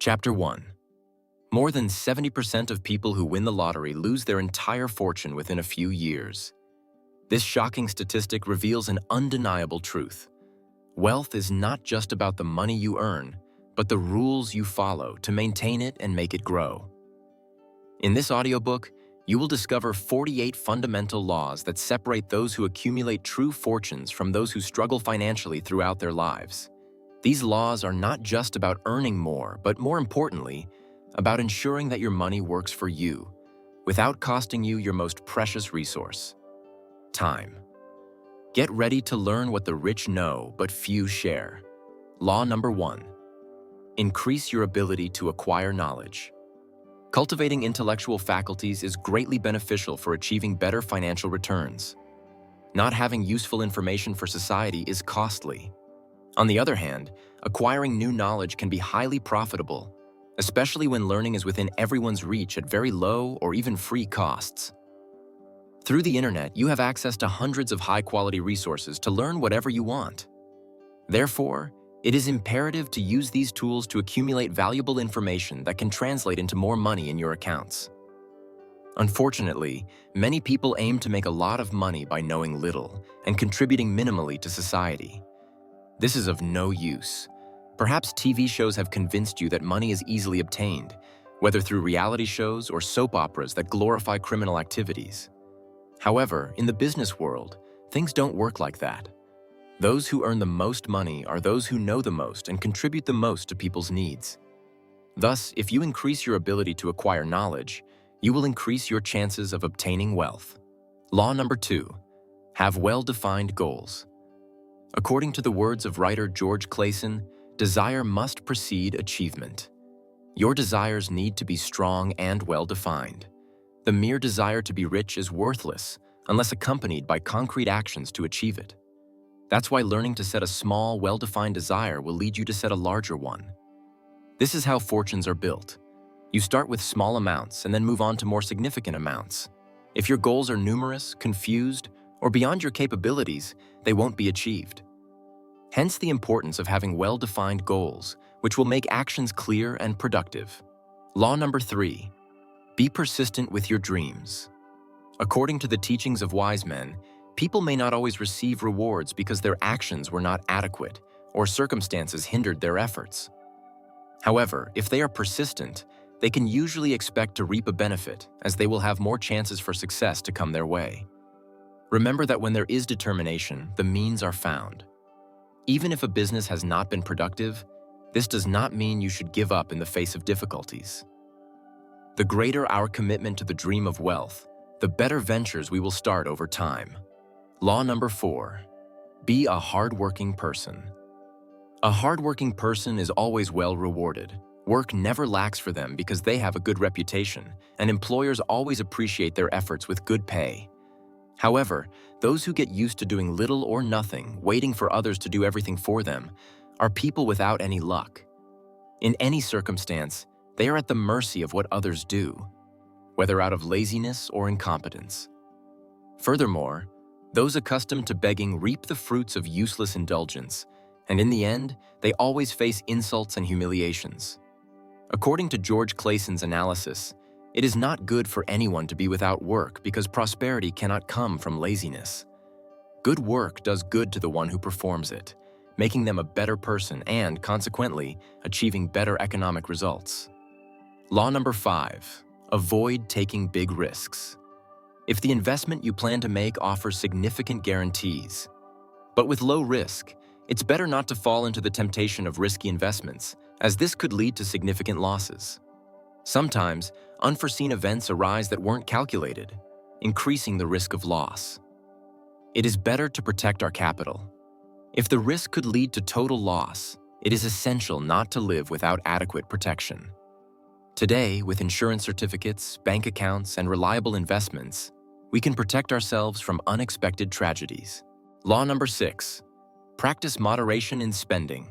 Chapter 1. More than 70% of people who win the lottery lose their entire fortune within a few years. This shocking statistic reveals an undeniable truth. Wealth is not just about the money you earn, but the rules you follow to maintain it and make it grow. In this audiobook, you will discover 48 fundamental laws that separate those who accumulate true fortunes from those who struggle financially throughout their lives. These laws are not just about earning more, but more importantly, about ensuring that your money works for you, without costing you your most precious resource: time. Get ready to learn what the rich know but few share. Law number 1. Increase your ability to acquire knowledge. Cultivating intellectual faculties is greatly beneficial for achieving better financial returns. Not having useful information for society is costly. On the other hand, acquiring new knowledge can be highly profitable, especially when learning is within everyone's reach at very low or even free costs. Through the internet, you have access to hundreds of high-quality resources to learn whatever you want. Therefore, it is imperative to use these tools to accumulate valuable information that can translate into more money in your accounts. Unfortunately, many people aim to make a lot of money by knowing little and contributing minimally to society. This is of no use. Perhaps TV shows have convinced you that money is easily obtained, whether through reality shows or soap operas that glorify criminal activities. However, in the business world, things don't work like that. Those who earn the most money are those who know the most and contribute the most to people's needs. Thus, if you increase your ability to acquire knowledge, you will increase your chances of obtaining wealth. Law number 2. Have well-defined goals. According to the words of writer George Clason, desire must precede achievement. Your desires need to be strong and well-defined. The mere desire to be rich is worthless unless accompanied by concrete actions to achieve it. That's why learning to set a small, well-defined desire will lead you to set a larger one. This is how fortunes are built. You start with small amounts and then move on to more significant amounts. If your goals are numerous, confused, or beyond your capabilities, they won't be achieved. Hence the importance of having well-defined goals, which will make actions clear and productive. Law number 3. Be persistent with your dreams. According to the teachings of wise men, people may not always receive rewards because their actions were not adequate or circumstances hindered their efforts. However, if they are persistent, they can usually expect to reap a benefit, as they will have more chances for success to come their way. Remember that when there is determination, the means are found. Even if a business has not been productive, this does not mean you should give up in the face of difficulties. The greater our commitment to the dream of wealth, the better ventures we will start over time. Law number 4. Be a hardworking person. A hardworking person is always well rewarded. Work never lacks for them because they have a good reputation, and employers always appreciate their efforts with good pay. However, those who get used to doing little or nothing, waiting for others to do everything for them, are people without any luck. In any circumstance, they are at the mercy of what others do, whether out of laziness or incompetence. Furthermore, those accustomed to begging reap the fruits of useless indulgence, and in the end, they always face insults and humiliations. According to George Clason's analysis, it is not good for anyone to be without work because prosperity cannot come from laziness. Good work does good to the one who performs it, making them a better person and, consequently, achieving better economic results. Law number 5. Avoid taking big risks. If the investment you plan to make offers significant guarantees, but with low risk, it's better not to fall into the temptation of risky investments, as this could lead to significant losses. Sometimes, unforeseen events arise that weren't calculated, increasing the risk of loss. It is better to protect our capital. If the risk could lead to total loss, it is essential not to live without adequate protection. Today, with insurance certificates, bank accounts, and reliable investments, we can protect ourselves from unexpected tragedies. Law number 6. Practice moderation in spending.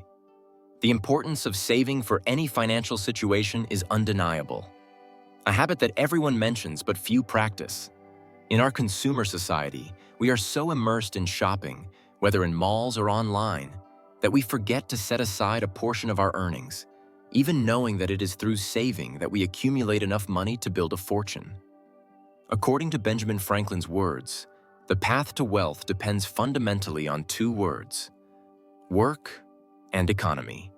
The importance of saving for any financial situation is undeniable, a habit that everyone mentions but few practice. In our consumer society, we are so immersed in shopping, whether in malls or online, that we forget to set aside a portion of our earnings, even knowing that it is through saving that we accumulate enough money to build a fortune. According to Benjamin Franklin's words, the path to wealth depends fundamentally on two words: work and economy.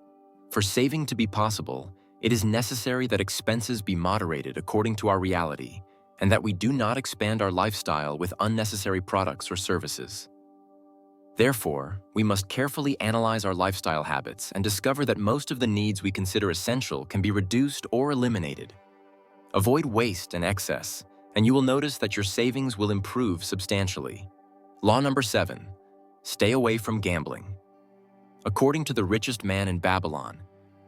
For saving to be possible, it is necessary that expenses be moderated according to our reality, and that we do not expand our lifestyle with unnecessary products or services. Therefore, we must carefully analyze our lifestyle habits and discover that most of the needs we consider essential can be reduced or eliminated. Avoid waste and excess, and you will notice that your savings will improve substantially. Law number 7, stay away from gambling. According to the richest man in Babylon,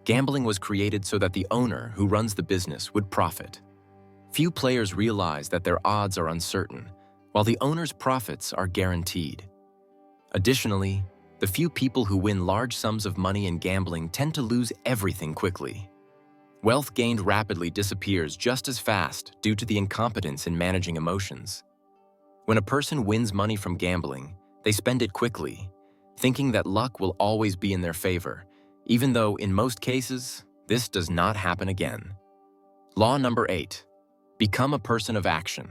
gambling was created so that the owner who runs the business would profit. Few players realize that their odds are uncertain, while the owner's profits are guaranteed. Additionally, the few people who win large sums of money in gambling tend to lose everything quickly. Wealth gained rapidly disappears just as fast due to the incompetence in managing emotions. When a person wins money from gambling, they spend it quickly, thinking that luck will always be in their favor, even though in most cases, this does not happen again. Law number 8, become a person of action.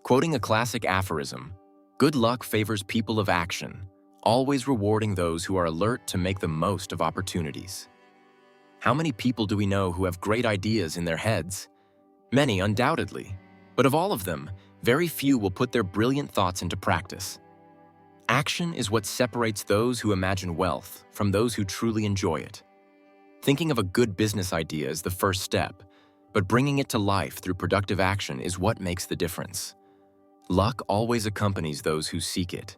Quoting a classic aphorism, good luck favors people of action, always rewarding those who are alert to make the most of opportunities. How many people do we know who have great ideas in their heads? Many, undoubtedly, but of all of them, very few will put their brilliant thoughts into practice. Action is what separates those who imagine wealth from those who truly enjoy it. Thinking of a good business idea is the first step, but bringing it to life through productive action is what makes the difference. Luck always accompanies those who seek it.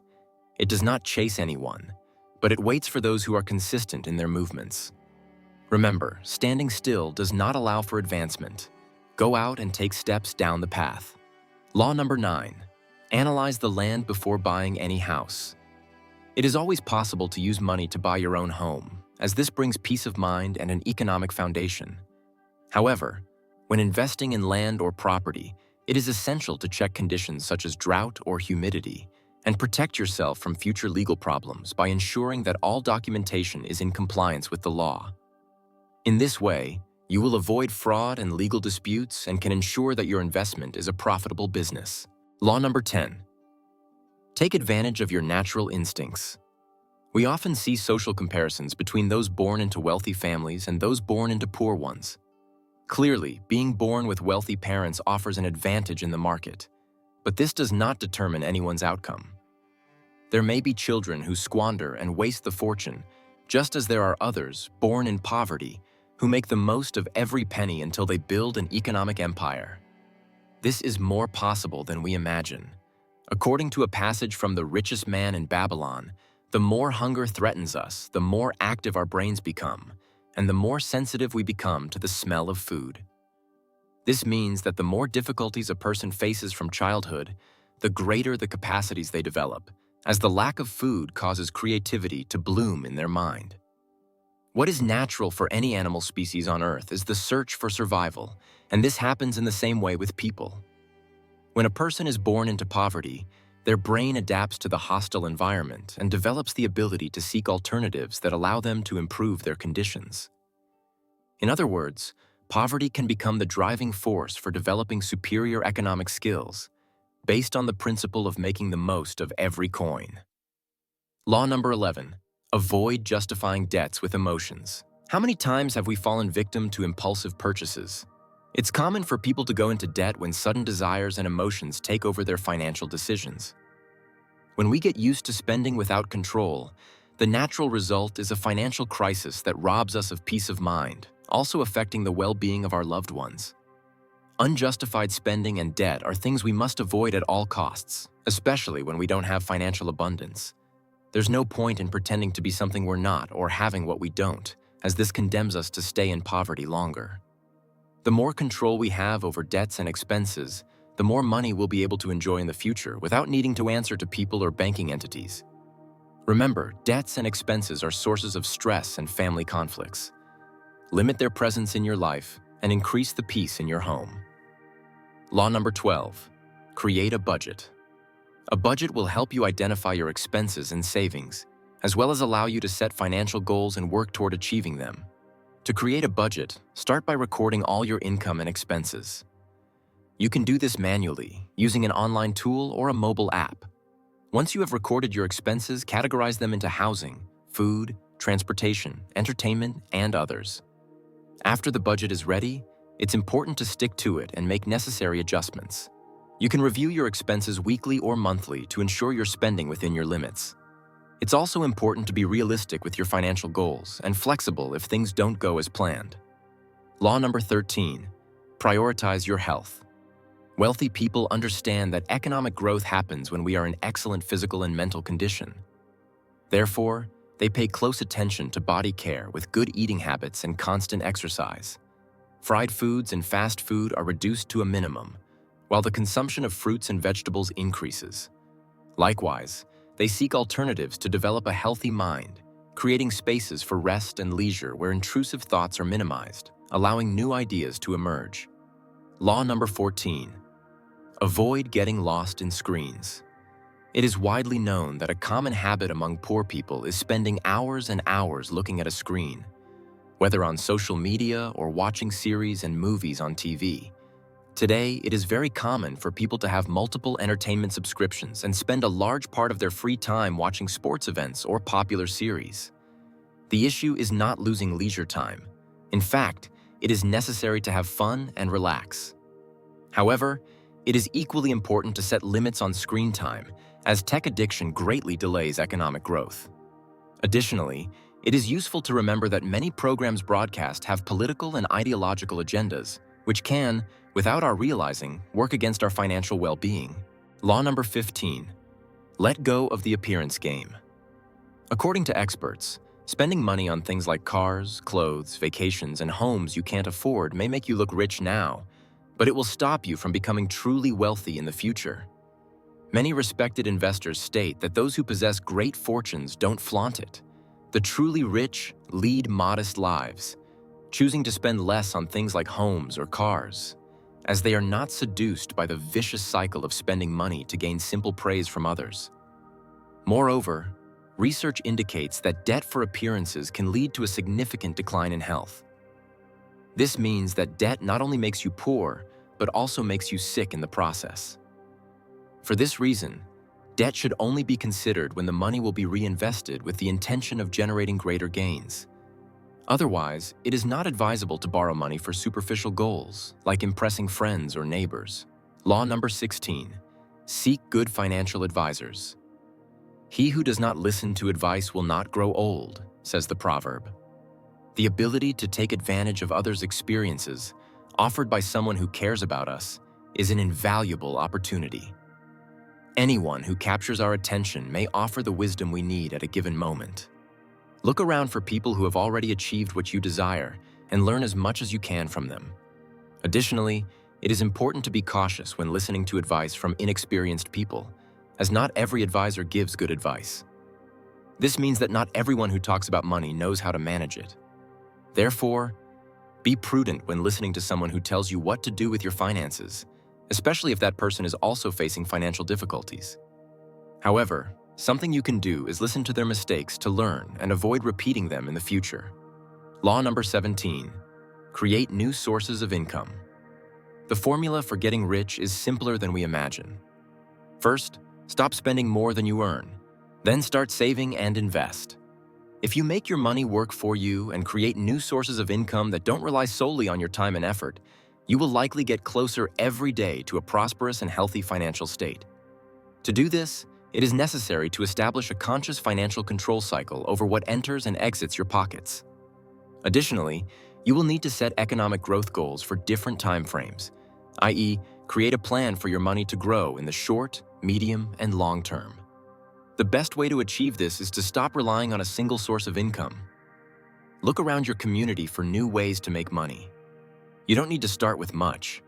It does not chase anyone, but it waits for those who are consistent in their movements. Remember, standing still does not allow for advancement. Go out and take steps down the path. Law number 9, analyze the land before buying any house. It is always possible to use money to buy your own home, as this brings peace of mind and an economic foundation. However, when investing in land or property, it is essential to check conditions such as drought or humidity and protect yourself from future legal problems by ensuring that all documentation is in compliance with the law. In this way, you will avoid fraud and legal disputes and can ensure that your investment is a profitable business. Law number 10, take advantage of your natural instincts. We often see social comparisons between those born into wealthy families and those born into poor ones. Clearly, being born with wealthy parents offers an advantage in the market, but this does not determine anyone's outcome. There may be children who squander and waste the fortune, just as there are others born in poverty who make the most of every penny until they build an economic empire. This is more possible than we imagine. According to a passage from The Richest Man in Babylon, the more hunger threatens us, the more active our brains become, and the more sensitive we become to the smell of food. This means that the more difficulties a person faces from childhood, the greater the capacities they develop, as the lack of food causes creativity to bloom in their mind. What is natural for any animal species on Earth is the search for survival, and this happens in the same way with people. When a person is born into poverty, their brain adapts to the hostile environment and develops the ability to seek alternatives that allow them to improve their conditions. In other words, poverty can become the driving force for developing superior economic skills, based on the principle of making the most of every coin. Law number 11, avoid justifying debts with emotions. How many times have we fallen victim to impulsive purchases? It's common for people to go into debt when sudden desires and emotions take over their financial decisions. When we get used to spending without control, the natural result is a financial crisis that robs us of peace of mind, also affecting the well-being of our loved ones. Unjustified spending and debt are things we must avoid at all costs, especially when we don't have financial abundance. There's no point in pretending to be something we're not or having what we don't, as this condemns us to stay in poverty longer. The more control we have over debts and expenses, the more money we'll be able to enjoy in the future without needing to answer to people or banking entities. Remember, debts and expenses are sources of stress and family conflicts. Limit their presence in your life and increase the peace in your home. Law number 12, create a budget. A budget will help you identify your expenses and savings, as well as allow you to set financial goals and work toward achieving them. To create a budget, start by recording all your income and expenses. You can do this manually, using an online tool or a mobile app. Once you have recorded your expenses, categorize them into housing, food, transportation, entertainment, and others. After the budget is ready, it's important to stick to it and make necessary adjustments. You can review your expenses weekly or monthly to ensure you're spending within your limits. It's also important to be realistic with your financial goals and flexible if things don't go as planned. Law number 13, prioritize your health. Wealthy people understand that economic growth happens when we are in excellent physical and mental condition. Therefore, they pay close attention to body care with good eating habits and constant exercise. Fried foods and fast food are reduced to a minimum, while the consumption of fruits and vegetables increases. Likewise, they seek alternatives to develop a healthy mind, creating spaces for rest and leisure where intrusive thoughts are minimized, allowing new ideas to emerge. Law number 14, avoid getting lost in screens. It is widely known that a common habit among poor people is spending hours and hours looking at a screen, whether on social media or watching series and movies on TV. Today, it is very common for people to have multiple entertainment subscriptions and spend a large part of their free time watching sports events or popular series. The issue is not losing leisure time. In fact, it is necessary to have fun and relax. However, it is equally important to set limits on screen time, as tech addiction greatly delays economic growth. Additionally, it is useful to remember that many programs broadcast have political and ideological agendas, which can, without our realizing, work against our financial well-being. Law number 15, let go of the appearance game. According to experts, spending money on things like cars, clothes, vacations, and homes you can't afford may make you look rich now, but it will stop you from becoming truly wealthy in the future. Many respected investors state that those who possess great fortunes don't flaunt it. The truly rich lead modest lives, choosing to spend less on things like homes or cars, as they are not seduced by the vicious cycle of spending money to gain simple praise from others. Moreover, research indicates that debt for appearances can lead to a significant decline in health. This means that debt not only makes you poor, but also makes you sick in the process. For this reason, debt should only be considered when the money will be reinvested with the intention of generating greater gains. Otherwise, it is not advisable to borrow money for superficial goals, like impressing friends or neighbors. Law number 16, seek good financial advisors. He who does not listen to advice will not grow old, says the proverb. The ability to take advantage of others' experiences, offered by someone who cares about us, is an invaluable opportunity. Anyone who captures our attention may offer the wisdom we need at a given moment. Look around for people who have already achieved what you desire and learn as much as you can from them. Additionally, it is important to be cautious when listening to advice from inexperienced people, as not every advisor gives good advice. This means that not everyone who talks about money knows how to manage it. Therefore, be prudent when listening to someone who tells you what to do with your finances, especially if that person is also facing financial difficulties. However, something you can do is listen to their mistakes to learn and avoid repeating them in the future. Law number 17, create new sources of income. The formula for getting rich is simpler than we imagine. First, stop spending more than you earn. Then start saving and invest. If you make your money work for you and create new sources of income that don't rely solely on your time and effort, you will likely get closer every day to a prosperous and healthy financial state. To do this, it is necessary to establish a conscious financial control cycle over what enters and exits your pockets. Additionally, you will need to set economic growth goals for different time frames, i.e., create a plan for your money to grow in the short, medium, and long term. The best way to achieve this is to stop relying on a single source of income. Look around your community for new ways to make money. You don't need to start with much.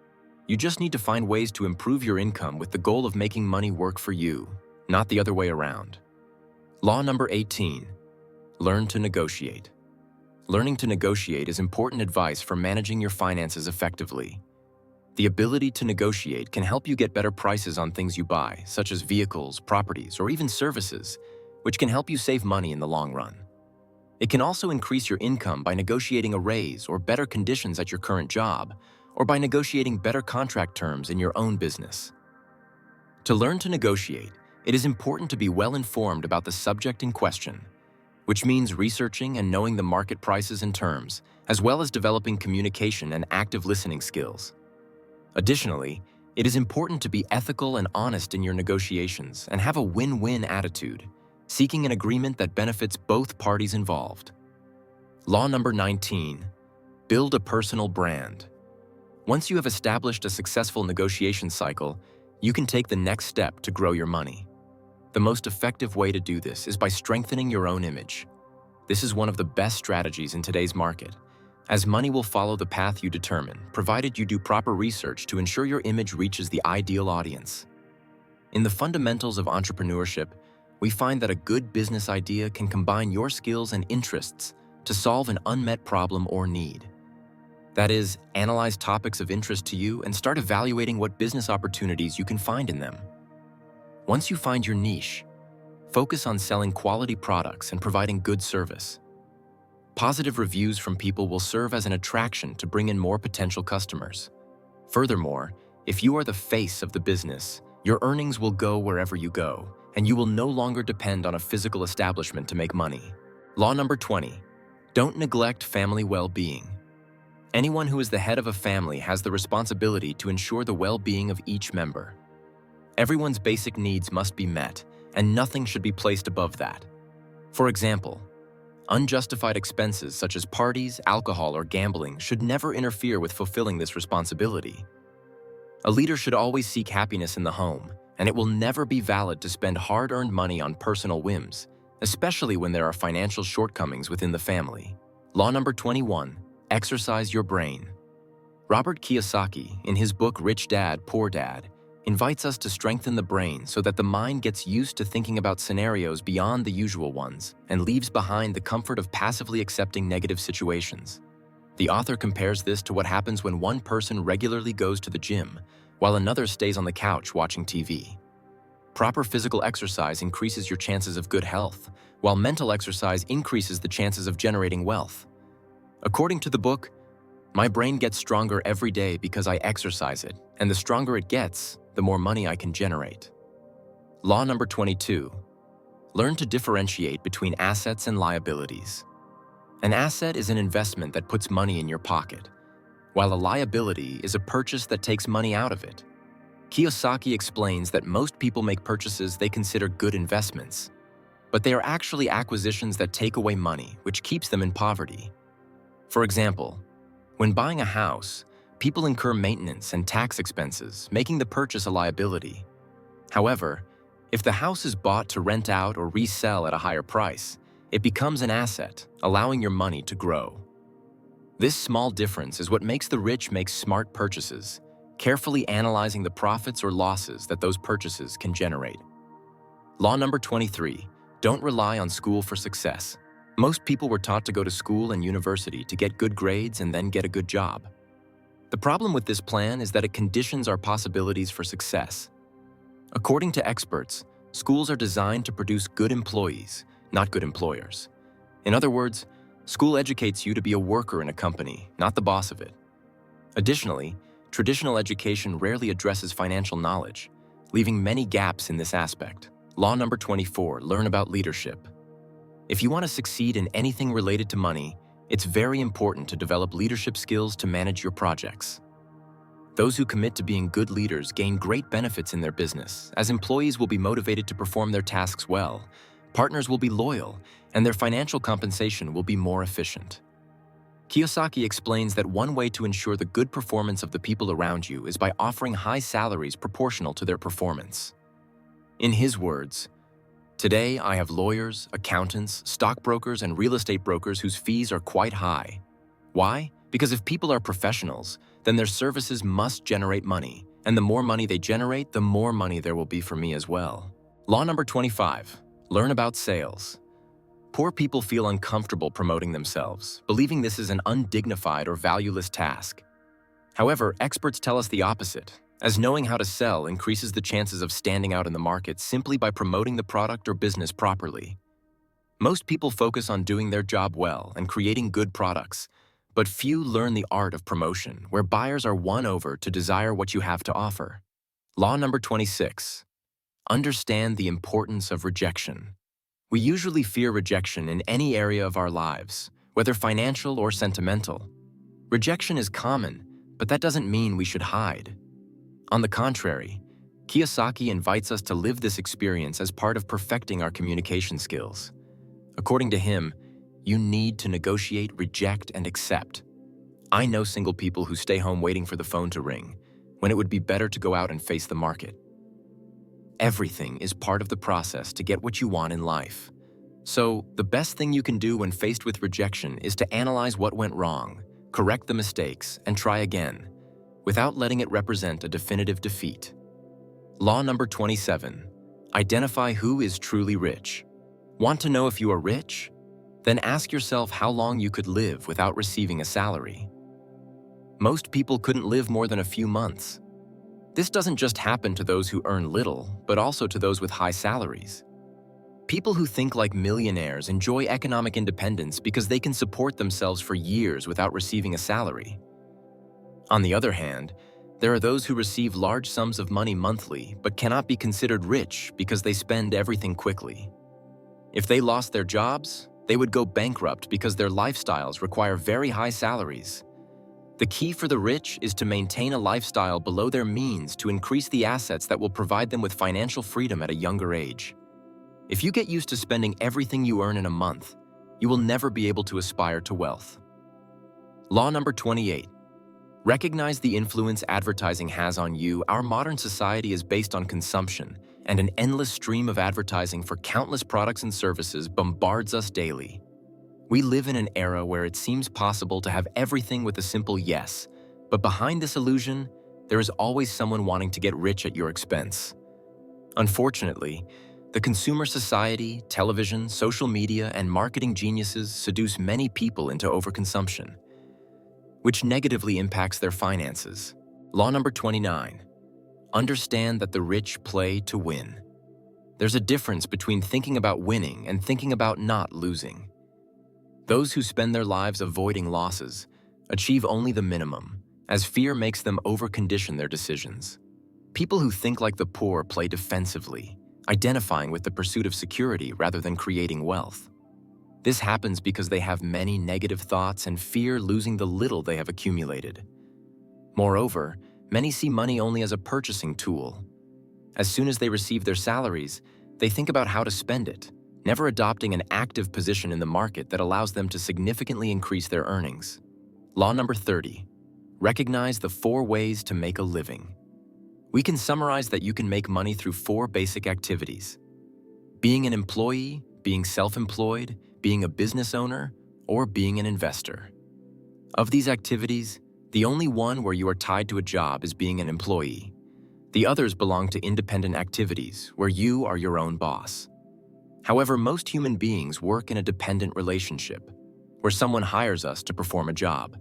You just need to find ways to improve your income with the goal of making money work for you, not the other way around. Law number 18, learn to negotiate. Learning to negotiate is important advice for managing your finances effectively. The ability to negotiate can help you get better prices on things you buy, such as vehicles, properties, or even services, which can help you save money in the long run. It can also increase your income by negotiating a raise or better conditions at your current job, or by negotiating better contract terms in your own business. To learn to negotiate, it is important to be well informed about the subject in question, which means researching and knowing the market prices and terms, as well as developing communication and active listening skills. Additionally, it is important to be ethical and honest in your negotiations and have a win-win attitude, seeking an agreement that benefits both parties involved. Law number 19, build a personal brand. Once you have established a successful negotiation cycle, you can take the next step to grow your money. The most effective way to do this is by strengthening your own image. This is one of the best strategies in today's market, as money will follow the path you determine, provided you do proper research to ensure your image reaches the ideal audience. In the fundamentals of entrepreneurship, we find that a good business idea can combine your skills and interests to solve an unmet problem or need. That is, analyze topics of interest to you and start evaluating what business opportunities you can find in them. Once you find your niche, focus on selling quality products and providing good service. Positive reviews from people will serve as an attraction to bring in more potential customers. Furthermore, if you are the face of the business, your earnings will go wherever you go, and you will no longer depend on a physical establishment to make money. Law number 20, don't neglect family well-being. Anyone who is the head of a family has the responsibility to ensure the well-being of each member. Everyone's basic needs must be met, and nothing should be placed above that. For example, unjustified expenses such as parties, alcohol, or gambling should never interfere with fulfilling this responsibility. A leader should always seek happiness in the home, and it will never be valid to spend hard-earned money on personal whims, especially when there are financial shortcomings within the family. Law number 21, exercise your brain. Robert Kiyosaki, in his book Rich Dad, Poor Dad, invites us to strengthen the brain so that the mind gets used to thinking about scenarios beyond the usual ones and leaves behind the comfort of passively accepting negative situations. The author compares this to what happens when one person regularly goes to the gym, while another stays on the couch watching TV. Proper physical exercise increases your chances of good health, while mental exercise increases the chances of generating wealth. According to the book, my brain gets stronger every day because I exercise it, and the stronger it gets, the more money I can generate. Law number 22, learn to differentiate between assets and liabilities. An asset is an investment that puts money in your pocket, while a liability is a purchase that takes money out of it. Kiyosaki explains that most people make purchases they consider good investments, but they are actually acquisitions that take away money, which keeps them in poverty. For example, when buying a house, people incur maintenance and tax expenses, making the purchase a liability. However, if the house is bought to rent out or resell at a higher price, it becomes an asset, allowing your money to grow. This small difference is what makes the rich make smart purchases, carefully analyzing the profits or losses that those purchases can generate. Law number 23, don't rely on school for success. Most people were taught to go to school and university to get good grades and then get a good job. The problem with this plan is that it conditions our possibilities for success. According to experts, schools are designed to produce good employees, not good employers. In other words, school educates you to be a worker in a company, not the boss of it. Additionally, traditional education rarely addresses financial knowledge, leaving many gaps in this aspect. Law number 24, learn about leadership. If you want to succeed in anything related to money, it's very important to develop leadership skills to manage your projects. Those who commit to being good leaders gain great benefits in their business, as employees will be motivated to perform their tasks well, partners will be loyal, and their financial compensation will be more efficient. Kiyosaki explains that one way to ensure the good performance of the people around you is by offering high salaries proportional to their performance. In his words, "Today, I have lawyers, accountants, stockbrokers, and real estate brokers whose fees are quite high. Why? Because if people are professionals, then their services must generate money, and the more money they generate, the more money there will be for me as well." Law number 25, learn about sales. Poor people feel uncomfortable promoting themselves, believing this is an undignified or valueless task. However, experts tell us the opposite, as knowing how to sell increases the chances of standing out in the market simply by promoting the product or business properly. Most people focus on doing their job well and creating good products, but few learn the art of promotion, where buyers are won over to desire what you have to offer. Law number 26. Understand the importance of rejection. We usually fear rejection in any area of our lives, whether financial or sentimental. Rejection is common, but that doesn't mean we should hide. On the contrary, Kiyosaki invites us to live this experience as part of perfecting our communication skills. According to him, you need to negotiate, reject, and accept. I know single people who stay home waiting for the phone to ring, when it would be better to go out and face the market. Everything is part of the process to get what you want in life. So, the best thing you can do when faced with rejection is to analyze what went wrong, correct the mistakes, and try again, without letting it represent a definitive defeat. Law number 27. Identify who is truly rich. Want to know if you are rich? Then ask yourself how long you could live without receiving a salary. Most people couldn't live more than a few months. This doesn't just happen to those who earn little, but also to those with high salaries. People who think like millionaires enjoy economic independence because they can support themselves for years without receiving a salary. On the other hand, there are those who receive large sums of money monthly but cannot be considered rich because they spend everything quickly. If they lost their jobs, they would go bankrupt because their lifestyles require very high salaries. The key for the rich is to maintain a lifestyle below their means to increase the assets that will provide them with financial freedom at a younger age. If you get used to spending everything you earn in a month, you will never be able to aspire to wealth. Law number 28. Recognize the influence advertising has on you. Our modern society is based on consumption, and an endless stream of advertising for countless products and services bombards us daily. We live in an era where it seems possible to have everything with a simple yes, but behind this illusion, there is always someone wanting to get rich at your expense. Unfortunately, the consumer society, television, social media, and marketing geniuses seduce many people into overconsumption, which negatively impacts their finances. Law number 29. Understand that the rich play to win. There's a difference between thinking about winning and thinking about not losing. Those who spend their lives avoiding losses achieve only the minimum, as fear makes them overcondition their decisions. People who think like the poor play defensively, identifying with the pursuit of security rather than creating wealth. This happens because they have many negative thoughts and fear losing the little they have accumulated. Moreover, many see money only as a purchasing tool. As soon as they receive their salaries, they think about how to spend it, never adopting an active position in the market that allows them to significantly increase their earnings. Law number 30. Recognize the 4 ways to make a living. We can summarize that you can make money through 4 basic activities: being an employee, being self-employed, being a business owner, or being an investor. Of these activities, the only one where you are tied to a job is being an employee. The others belong to independent activities, where you are your own boss. However, most human beings work in a dependent relationship, where someone hires us to perform a job.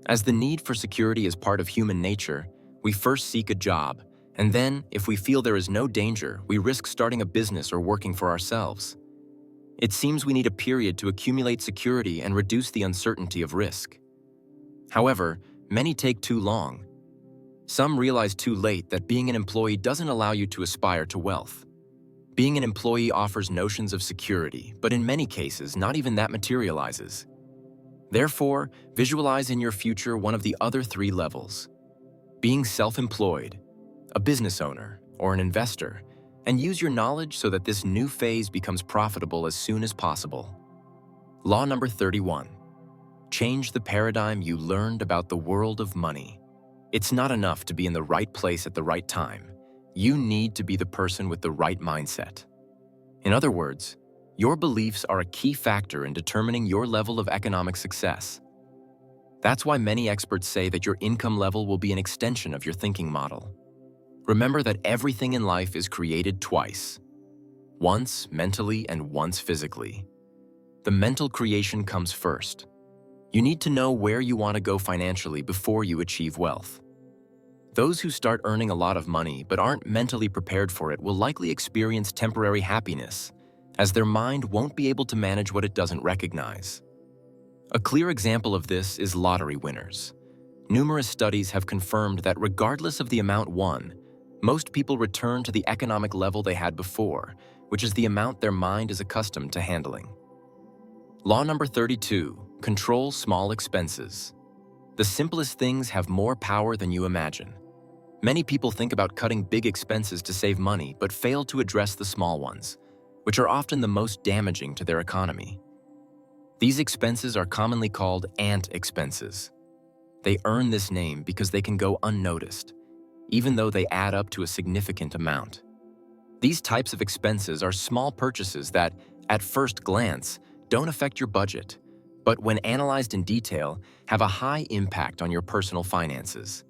As the need for security is part of human nature, we first seek a job, and then, if we feel there is no danger, we risk starting a business or working for ourselves. It seems we need a period to accumulate security and reduce the uncertainty of risk. However, many take too long. Some realize too late that being an employee doesn't allow you to aspire to wealth. Being an employee offers notions of security, but in many cases, not even that materializes. Therefore, visualize in your future one of the other 3 levels: being self-employed, a business owner, or an investor, and use your knowledge so that this new phase becomes profitable as soon as possible. Law number 31. Change the paradigm you learned about the world of money. It's not enough to be in the right place at the right time. You need to be the person with the right mindset. In other words, your beliefs are a key factor in determining your level of economic success. That's why many experts say that your income level will be an extension of your thinking model. Remember that everything in life is created twice: once mentally and once physically. The mental creation comes first. You need to know where you want to go financially before you achieve wealth. Those who start earning a lot of money but aren't mentally prepared for it will likely experience temporary happiness, as their mind won't be able to manage what it doesn't recognize. A clear example of this is lottery winners. Numerous studies have confirmed that regardless of the amount won, most people return to the economic level they had before, which is the amount their mind is accustomed to handling. Law number 32, control small expenses. The simplest things have more power than you imagine. Many people think about cutting big expenses to save money, but fail to address the small ones, which are often the most damaging to their economy. These expenses are commonly called ant expenses. They earn this name because they can go unnoticed, even though they add up to a significant amount. These types of expenses are small purchases that, at first glance, don't affect your budget, but when analyzed in detail, have a high impact on your personal finances.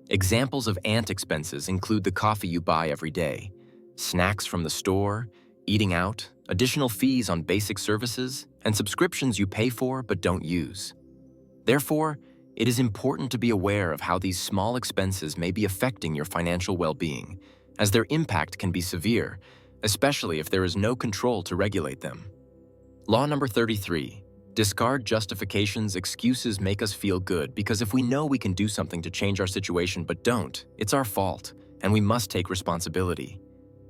Examples of ant expenses include the coffee you buy every day, snacks from the store, eating out, additional fees on basic services, and subscriptions you pay for but don't use. Therefore, it is important to be aware of how these small expenses may be affecting your financial well-being, as their impact can be severe, especially if there is no control to regulate them. Law number 33, discard justifications. Excuses make us feel good because if we know we can do something to change our situation but don't, it's our fault, and we must take responsibility.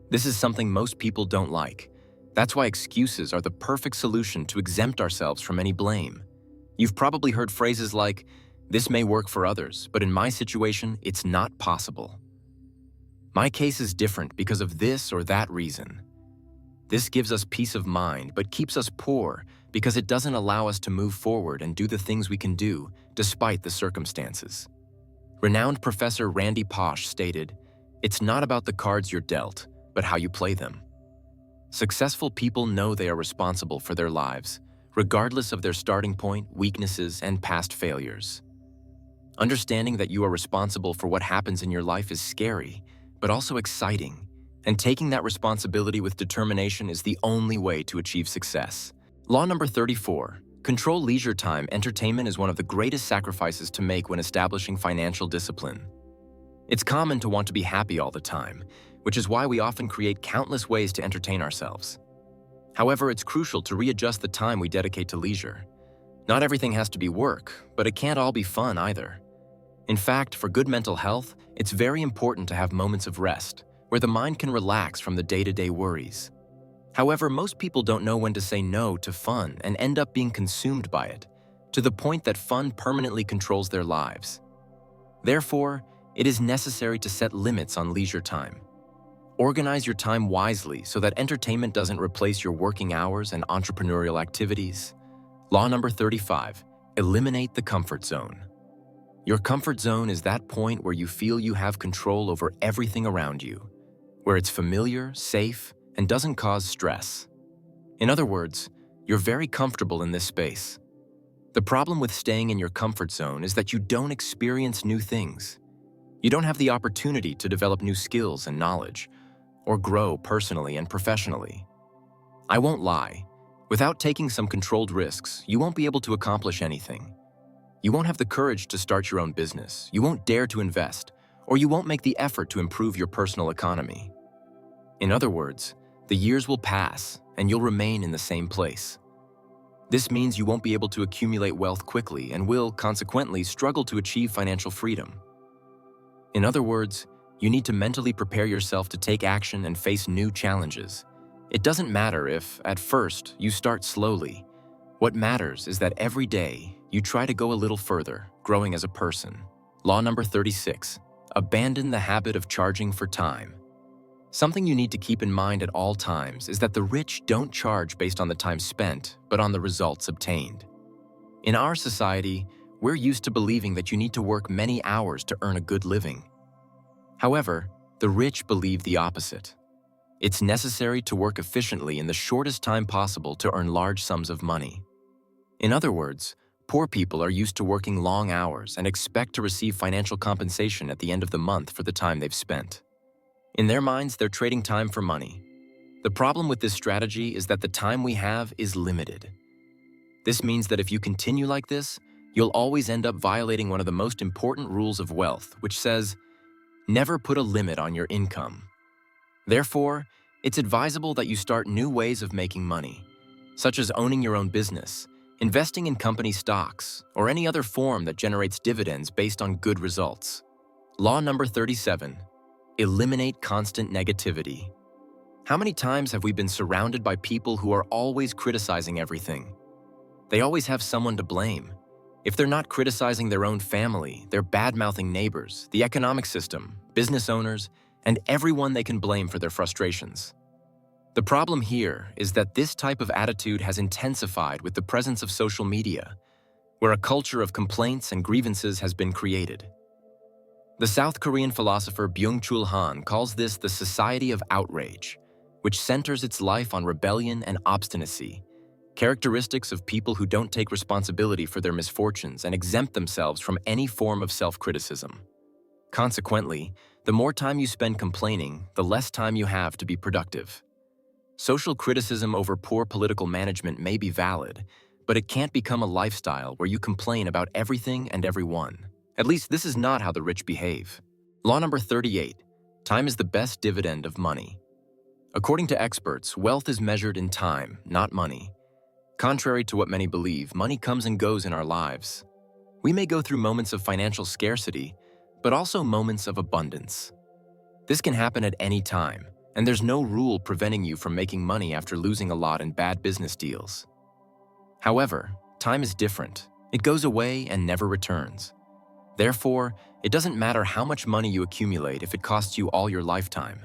This is something most people don't like. That's why excuses are the perfect solution to exempt ourselves from any blame. You've probably heard phrases like, "This may work for others, but in my situation, it's not possible. My case is different because of this or that reason." This gives us peace of mind, but keeps us poor because it doesn't allow us to move forward and do the things we can do despite the circumstances. Renowned Professor Randy Pausch stated, "It's not about the cards you're dealt, but how you play them." Successful people know they are responsible for their lives, regardless of their starting point, weaknesses, and past failures. Understanding that you are responsible for what happens in your life is scary, but also exciting, and taking that responsibility with determination is the only way to achieve success. Law number 34, control leisure time. Entertainment is one of the greatest sacrifices to make when establishing financial discipline. It's common to want to be happy all the time, which is why we often create countless ways to entertain ourselves. However, it's crucial to readjust the time we dedicate to leisure. Not everything has to be work, but it can't all be fun either. In fact, for good mental health, it's very important to have moments of rest, where the mind can relax from the day-to-day worries. However, most people don't know when to say no to fun and end up being consumed by it, to the point that fun permanently controls their lives. Therefore, it is necessary to set limits on leisure time. Organize your time wisely so that entertainment doesn't replace your working hours and entrepreneurial activities. Law number 35, eliminate the comfort zone. Your comfort zone is that point where you feel you have control over everything around you, where it's familiar, safe, and doesn't cause stress. In other words, you're very comfortable in this space. The problem with staying in your comfort zone is that you don't experience new things. You don't have the opportunity to develop new skills and knowledge, or grow personally and professionally. I won't lie, without taking some controlled risks, you won't be able to accomplish anything. You won't have the courage to start your own business, you won't dare to invest, or you won't make the effort to improve your personal economy. In other words, the years will pass and you'll remain in the same place. This means you won't be able to accumulate wealth quickly and will, consequently, struggle to achieve financial freedom. In other words, you need to mentally prepare yourself to take action and face new challenges. It doesn't matter if, at first, you start slowly. What matters is that every day, you try to go a little further, growing as a person. Law number 36, abandon the habit of charging for time. Something you need to keep in mind at all times is that the rich don't charge based on the time spent, but on the results obtained. In our society, we're used to believing that you need to work many hours to earn a good living. However, the rich believe the opposite. It's necessary to work efficiently in the shortest time possible to earn large sums of money. In other words, poor people are used to working long hours and expect to receive financial compensation at the end of the month for the time they've spent. In their minds, they're trading time for money. The problem with this strategy is that the time we have is limited. This means that if you continue like this, you'll always end up violating one of the most important rules of wealth, which says, never put a limit on your income. Therefore, It's advisable that you start new ways of making money, such as owning your own business, investing in company stocks, or any other form that generates dividends based on good results. Law number 37. Eliminate constant negativity. How many times have we been surrounded by people who are always criticizing everything? They always have someone to blame. If they're not criticizing their own family, they're bad-mouthing neighbors, the economic system, business owners, and everyone they can blame for their frustrations. The problem here is that this type of attitude has intensified with the presence of social media, where a culture of complaints and grievances has been created. The South Korean philosopher Byung-Chul Han calls this the society of outrage, which centers its life on rebellion and obstinacy, characteristics of people who don't take responsibility for their misfortunes and exempt themselves from any form of self-criticism. Consequently, the more time you spend complaining, the less time you have to be productive. Social criticism over poor political management may be valid, but it can't become a lifestyle where you complain about everything and everyone. At least this is not how the rich behave. Law number 38. Time is the best dividend of money. According to experts, wealth is measured in time, not money. Contrary to what many believe, money comes and goes in our lives. We may go through moments of financial scarcity, but also moments of abundance. This can happen at any time, and there's no rule preventing you from making money after losing a lot in bad business deals. However, time is different. It goes away and never returns. Therefore, it doesn't matter how much money you accumulate if it costs you all your lifetime.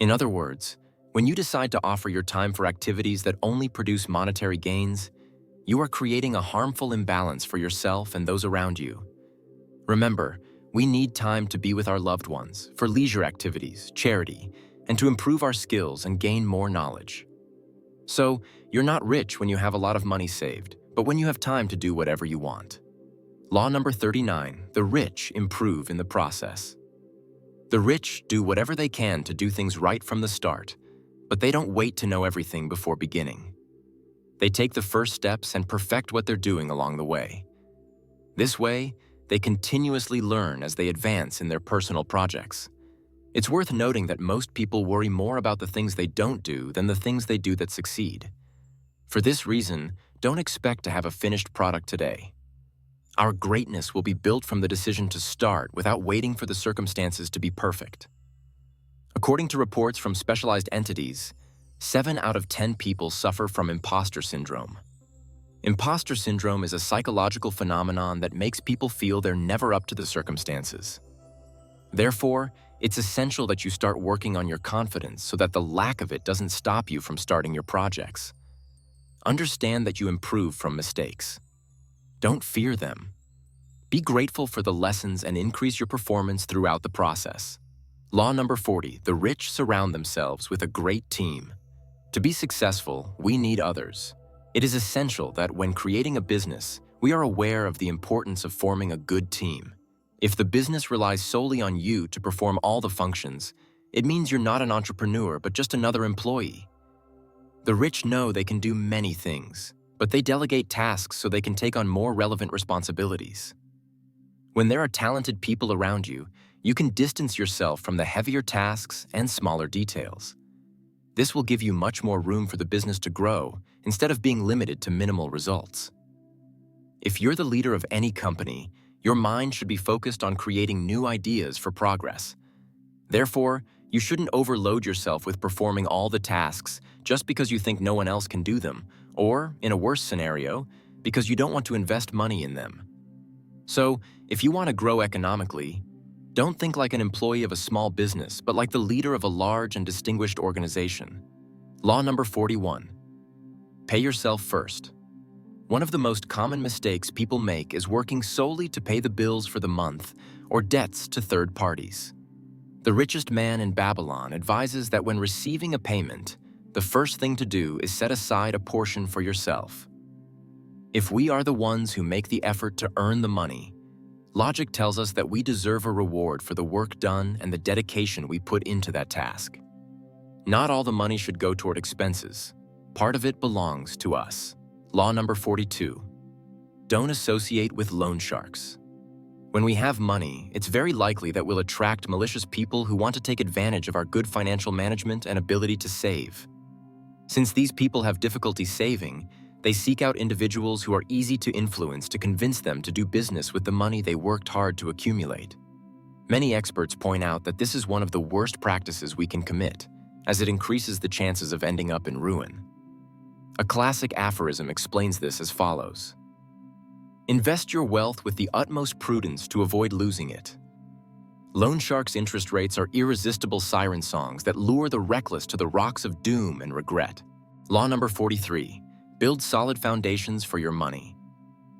In other words, when you decide to offer your time for activities that only produce monetary gains, you are creating a harmful imbalance for yourself and those around you. Remember, we need time to be with our loved ones, for leisure activities, charity, and to improve our skills and gain more knowledge. So, you're not rich when you have a lot of money saved, but when you have time to do whatever you want. Law number 39. The rich improve in the process. The rich do whatever they can to do things right from the start, but they don't wait to know everything before beginning. They take the first steps and perfect what they're doing along the way. This way, they continuously learn as they advance in their personal projects. It's worth noting that most people worry more about the things they don't do than the things they do that succeed. For this reason, don't expect to have a finished product today. Our greatness will be built from the decision to start without waiting for the circumstances to be perfect. According to reports from specialized entities, 7 out of 10 people suffer from imposter syndrome. Imposter syndrome is a psychological phenomenon that makes people feel they're never up to the circumstances. Therefore, it's essential that you start working on your confidence so that the lack of it doesn't stop you from starting your projects. Understand that you improve from mistakes. Don't fear them. Be grateful for the lessons and increase your performance throughout the process. Law number 40. The rich surround themselves with a great team. To be successful, we need others. It is essential that when creating a business, we are aware of the importance of forming a good team. If the business relies solely on you to perform all the functions, it means you're not an entrepreneur but just another employee. The rich know they can do many things, but they delegate tasks so they can take on more relevant responsibilities. When there are talented people around you, you can distance yourself from the heavier tasks and smaller details. This will give you much more room for the business to grow instead of being limited to minimal results. If you're the leader of any company, your mind should be focused on creating new ideas for progress. Therefore, you shouldn't overload yourself with performing all the tasks just because you think no one else can do them, or, in a worse scenario, because you don't want to invest money in them. So, if you want to grow economically, don't think like an employee of a small business, but like the leader of a large and distinguished organization. Law number 41. Pay yourself first. One of the most common mistakes people make is working solely to pay the bills for the month or debts to third parties. The richest man in Babylon advises that when receiving a payment, the first thing to do is set aside a portion for yourself. If we are the ones who make the effort to earn the money, logic tells us that we deserve a reward for the work done and the dedication we put into that task. Not all the money should go toward expenses. Part of it belongs to us. Law number 42. Don't associate with loan sharks. When we have money, it's very likely that we'll attract malicious people who want to take advantage of our good financial management and ability to save. Since these people have difficulty saving, they seek out individuals who are easy to influence to convince them to do business with the money they worked hard to accumulate. Many experts point out that this is one of the worst practices we can commit, as it increases the chances of ending up in ruin. A classic aphorism explains this as follows: invest your wealth with the utmost prudence to avoid losing it. Loan sharks' interest rates are irresistible siren songs that lure the reckless to the rocks of doom and regret. Law number 43. Build solid foundations for your money.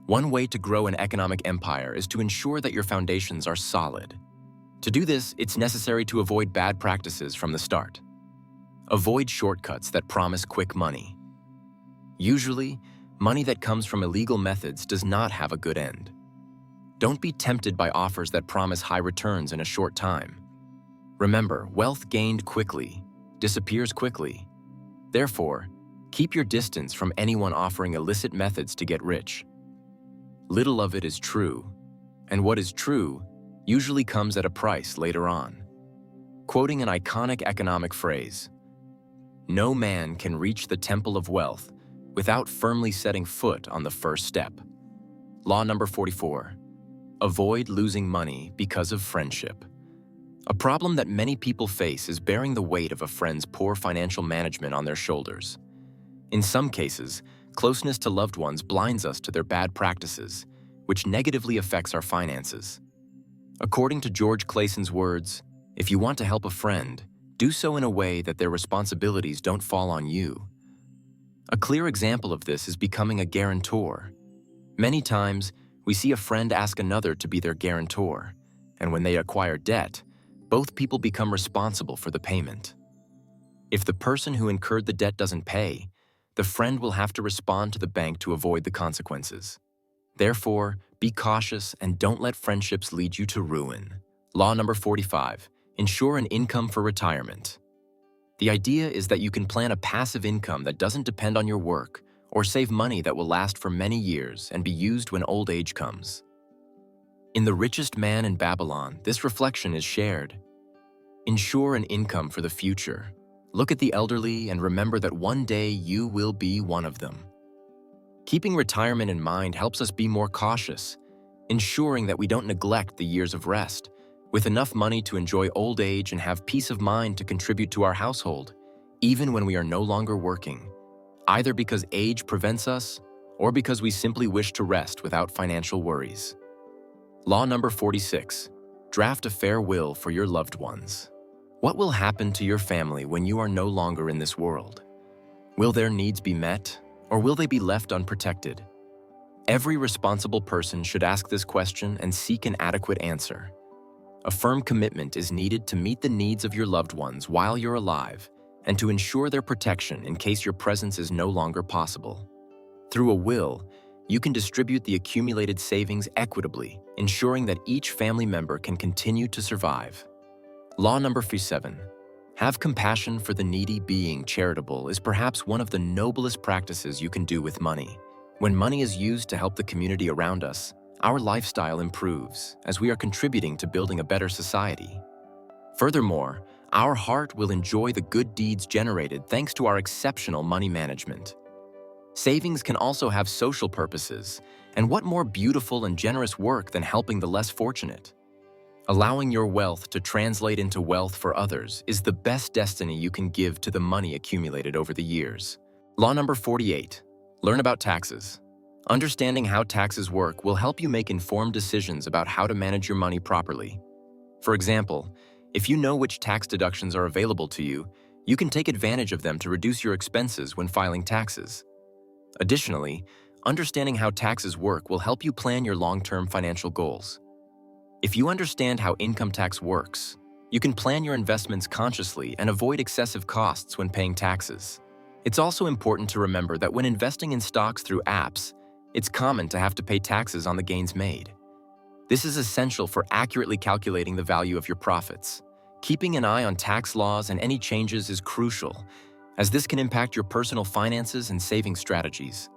One way to grow an economic empire is to ensure that your foundations are solid. To do this, it's necessary to avoid bad practices from the start. Avoid shortcuts that promise quick money. Usually, money that comes from illegal methods does not have a good end. Don't be tempted by offers that promise high returns in a short time. Remember, wealth gained quickly disappears quickly. Therefore, keep your distance from anyone offering illicit methods to get rich. Little of it is true, and what is true usually comes at a price later on. Quoting an iconic economic phrase, "No man can reach the temple of wealth without firmly setting foot on the first step." Law number 44. Avoid losing money because of friendship. A problem that many people face is bearing the weight of a friend's poor financial management on their shoulders. In some cases, closeness to loved ones blinds us to their bad practices, which negatively affects our finances. According to George Clayson's words, if you want to help a friend, do so in a way that their responsibilities don't fall on you. A clear example of this is becoming a guarantor. Many times, we see a friend ask another to be their guarantor, and when they acquire debt, both people become responsible for the payment. If the person who incurred the debt doesn't pay, the friend will have to respond to the bank to avoid the consequences. Therefore, be cautious and don't let friendships lead you to ruin. Law number 45. Ensure an income for retirement. The idea is that you can plan a passive income that doesn't depend on your work, or save money that will last for many years and be used when old age comes. In The Richest Man in Babylon, this reflection is shared. Ensure an income for the future. Look at the elderly and remember that one day you will be one of them. Keeping retirement in mind helps us be more cautious, ensuring that we don't neglect the years of rest, with enough money to enjoy old age and have peace of mind to contribute to our household, even when we are no longer working, either because age prevents us or because we simply wish to rest without financial worries. Law number 46. Draft a fair will for your loved ones. What will happen to your family when you are no longer in this world? Will their needs be met, or will they be left unprotected? Every responsible person should ask this question and seek an adequate answer. A firm commitment is needed to meet the needs of your loved ones while you're alive and to ensure their protection in case your presence is no longer possible. Through a will, you can distribute the accumulated savings equitably, ensuring that each family member can continue to survive. Law number 47. Have compassion for the needy. Being charitable is perhaps one of the noblest practices you can do with money. When money is used to help the community around us, our lifestyle improves as we are contributing to building a better society. Furthermore, our heart will enjoy the good deeds generated thanks to our exceptional money management. Savings can also have social purposes, and what more beautiful and generous work than helping the less fortunate? Allowing your wealth to translate into wealth for others is the best destiny you can give to the money accumulated over the years. Law number 48. Learn about taxes. Understanding how taxes work will help you make informed decisions about how to manage your money properly. For example, if you know which tax deductions are available to you, you can take advantage of them to reduce your expenses when filing taxes. Additionally, understanding how taxes work will help you plan your long-term financial goals. If you understand how income tax works, you can plan your investments consciously and avoid excessive costs when paying taxes. It's also important to remember that when investing in stocks through apps, it's common to have to pay taxes on the gains made. This is essential for accurately calculating the value of your profits. Keeping an eye on tax laws and any changes is crucial, as this can impact your personal finances and saving strategies.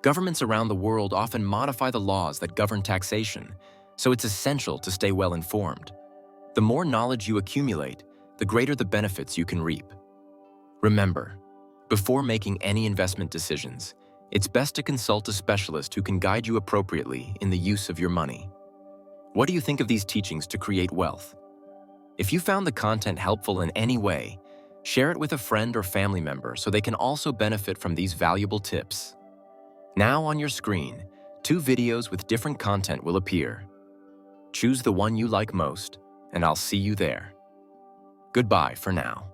Governments around the world often modify the laws that govern taxation, so it's essential to stay well informed. The more knowledge you accumulate, the greater the benefits you can reap. Remember, before making any investment decisions, it's best to consult a specialist who can guide you appropriately in the use of your money. What do you think of these teachings to create wealth? If you found the content helpful in any way, share it with a friend or family member so they can also benefit from these valuable tips. Now on your screen, 2 videos with different content will appear. Choose the one you like most, and I'll see you there. Goodbye for now.